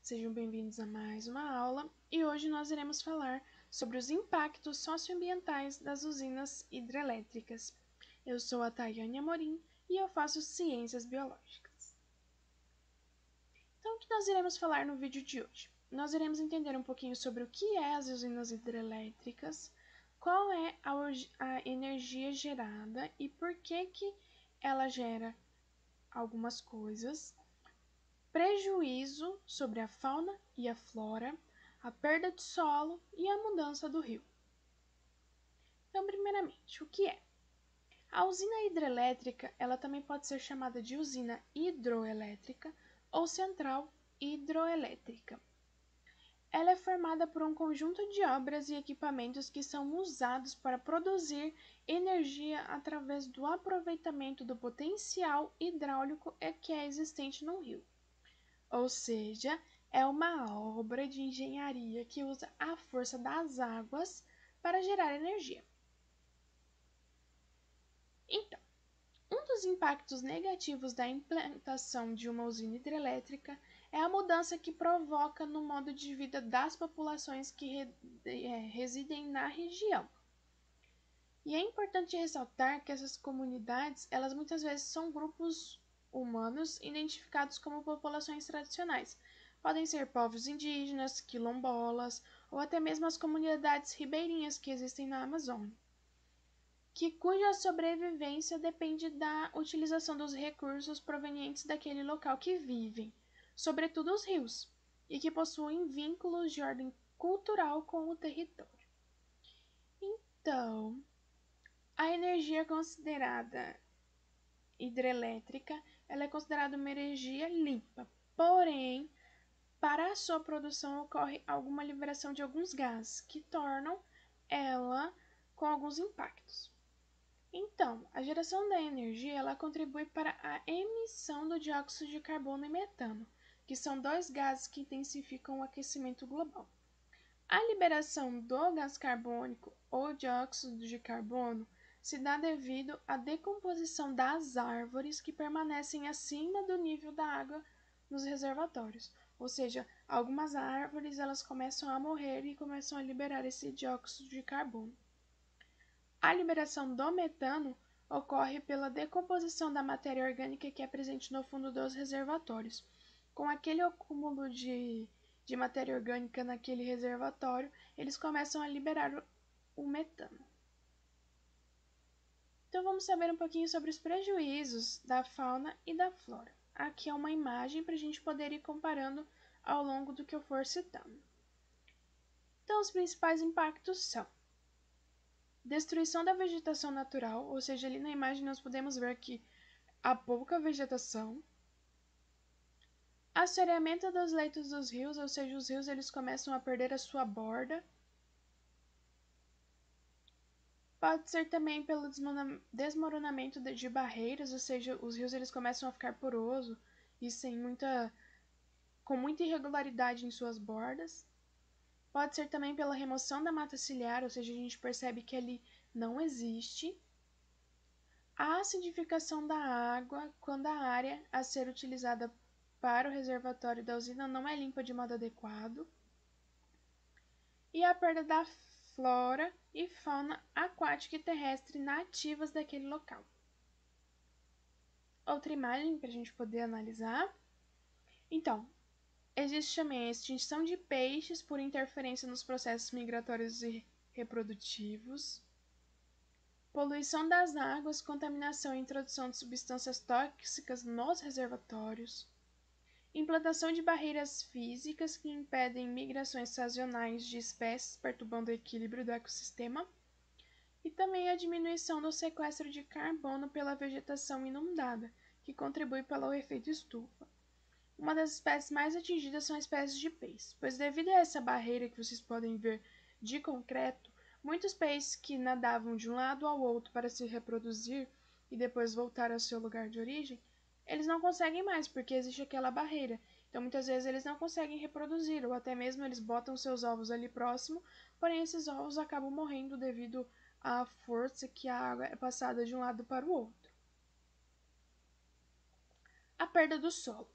Sejam bem-vindos a mais uma aula e hoje nós iremos falar sobre os impactos socioambientais das usinas hidrelétricas. Eu sou a Tayane Amorim e eu faço Ciências Biológicas. Então, o que nós iremos falar no vídeo de hoje? Nós iremos entender um pouquinho sobre o que é as usinas hidrelétricas, qual é a energia gerada e por que ela gera algumas coisas, prejuízo sobre a fauna e a flora, a perda de solo e a mudança do rio. Então, primeiramente, o que é? A usina hidrelétrica, ela também pode ser chamada de usina hidroelétrica ou central hidroelétrica. Ela é formada por um conjunto de obras e equipamentos que são usados para produzir energia através do aproveitamento do potencial hidráulico que é existente no rio. Ou seja, é uma obra de engenharia que usa a força das águas para gerar energia. Então, um dos impactos negativos da implantação de uma usina hidrelétrica é a mudança que provoca no modo de vida das populações que residem na região. E é importante ressaltar que essas comunidades, elas muitas vezes são grupos humanos identificados como populações tradicionais. Podem ser povos indígenas, quilombolas ou até mesmo as comunidades ribeirinhas que existem na Amazônia, cuja sobrevivência depende da utilização dos recursos provenientes daquele local que vivem, sobretudo os rios, e que possuem vínculos de ordem cultural com o território. Então, a energia considerada hidrelétrica, ela é considerada uma energia limpa, porém, para a sua produção ocorre alguma liberação de alguns gases que tornam ela com alguns impactos. Então, a geração da energia ela contribui para a emissão do dióxido de carbono e metano, que são dois gases que intensificam o aquecimento global. A liberação do gás carbônico ou dióxido de carbono se dá devido à decomposição das árvores que permanecem acima do nível da água nos reservatórios. Ou seja, algumas árvores elas começam a morrer e começam a liberar esse dióxido de carbono. A liberação do metano ocorre pela decomposição da matéria orgânica que é presente no fundo dos reservatórios. Com aquele acúmulo de matéria orgânica naquele reservatório, eles começam a liberar o metano. Então vamos saber um pouquinho sobre os prejuízos da fauna e da flora. Aqui é uma imagem para a gente poder ir comparando ao longo do que eu for citando. Então os principais impactos são destruição da vegetação natural, ou seja, ali na imagem nós podemos ver que há pouca vegetação. Assoreamento dos leitos dos rios, ou seja, os rios eles começam a perder a sua borda. Pode ser também pelo desmoronamento de barreiras, ou seja, os rios eles começam a ficar porosos e com muita irregularidade em suas bordas. Pode ser também pela remoção da mata ciliar, ou seja, a gente percebe que ali não existe. A acidificação da água, quando a área a ser utilizada para o reservatório da usina não é limpa de modo adequado. E a perda da flora e fauna aquática e terrestre nativas daquele local. Outra imagem para a gente poder analisar. Então, existe também a extinção de peixes por interferência nos processos migratórios e reprodutivos, poluição das águas, contaminação e introdução de substâncias tóxicas nos reservatórios, implantação de barreiras físicas que impedem migrações sazonais de espécies, perturbando o equilíbrio do ecossistema, e também a diminuição do sequestro de carbono pela vegetação inundada, que contribui pelo efeito estufa. Uma das espécies mais atingidas são as espécies de peixe, pois devido a essa barreira que vocês podem ver de concreto, muitos peixes que nadavam de um lado ao outro para se reproduzir e depois voltar ao seu lugar de origem, eles não conseguem mais porque existe aquela barreira. Então muitas vezes eles não conseguem reproduzir ou até mesmo eles botam seus ovos ali próximo, porém esses ovos acabam morrendo devido à força que a água é passada de um lado para o outro. A perda do solo.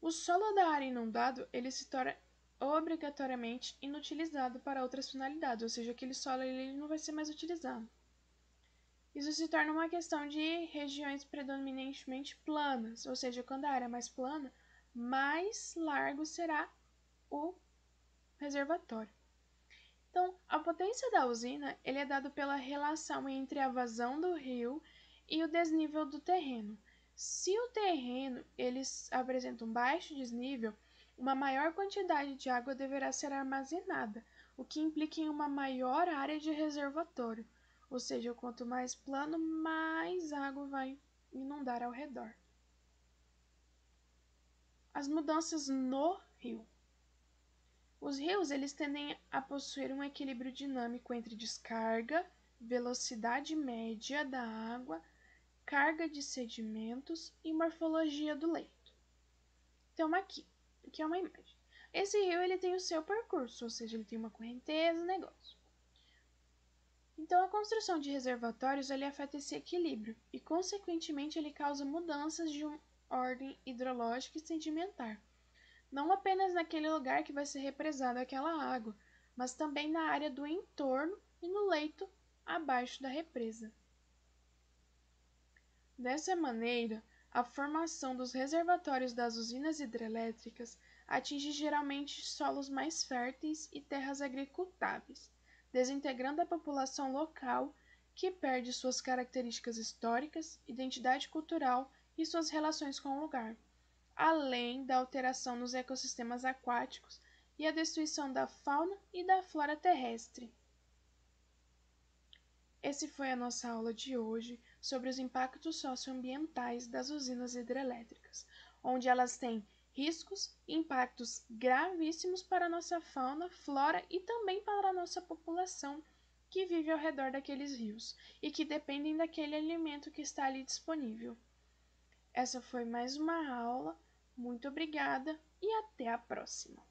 O solo da área inundado, ele se torna obrigatoriamente inutilizado para outras finalidades, ou seja, aquele solo ele não vai ser mais utilizado. Isso se torna uma questão de regiões predominantemente planas, ou seja, quando a área é mais plana, mais largo será o reservatório. Então, a potência da usina ele é dado pela relação entre a vazão do rio e o desnível do terreno. Se o terreno ele apresenta um baixo desnível, uma maior quantidade de água deverá ser armazenada, o que implica em uma maior área de reservatório, ou seja, quanto mais plano, mais água vai inundar ao redor. As mudanças no rio. Os rios eles tendem a possuir um equilíbrio dinâmico entre descarga, velocidade média da água, carga de sedimentos e morfologia do leito. Então aqui é uma imagem. Esse rio ele tem o seu percurso, ou seja, ele tem uma correnteza, negócio. Então a construção de reservatórios ele afeta esse equilíbrio e consequentemente ele causa mudanças de ordem hidrológica e sedimentar. Não apenas naquele lugar que vai ser represada aquela água, mas também na área do entorno e no leito abaixo da represa. Dessa maneira, a formação dos reservatórios das usinas hidrelétricas atinge geralmente solos mais férteis e terras agricultáveis, desintegrando a população local que perde suas características históricas, identidade cultural e suas relações com o lugar, além da alteração nos ecossistemas aquáticos e a destruição da fauna e da flora terrestre. Essa foi a nossa aula de hoje sobre os impactos socioambientais das usinas hidrelétricas, onde elas têm riscos e impactos gravíssimos para a nossa fauna, flora e também para a nossa população que vive ao redor daqueles rios e que dependem daquele alimento que está ali disponível. Essa foi mais uma aula. Muito obrigada e até a próxima!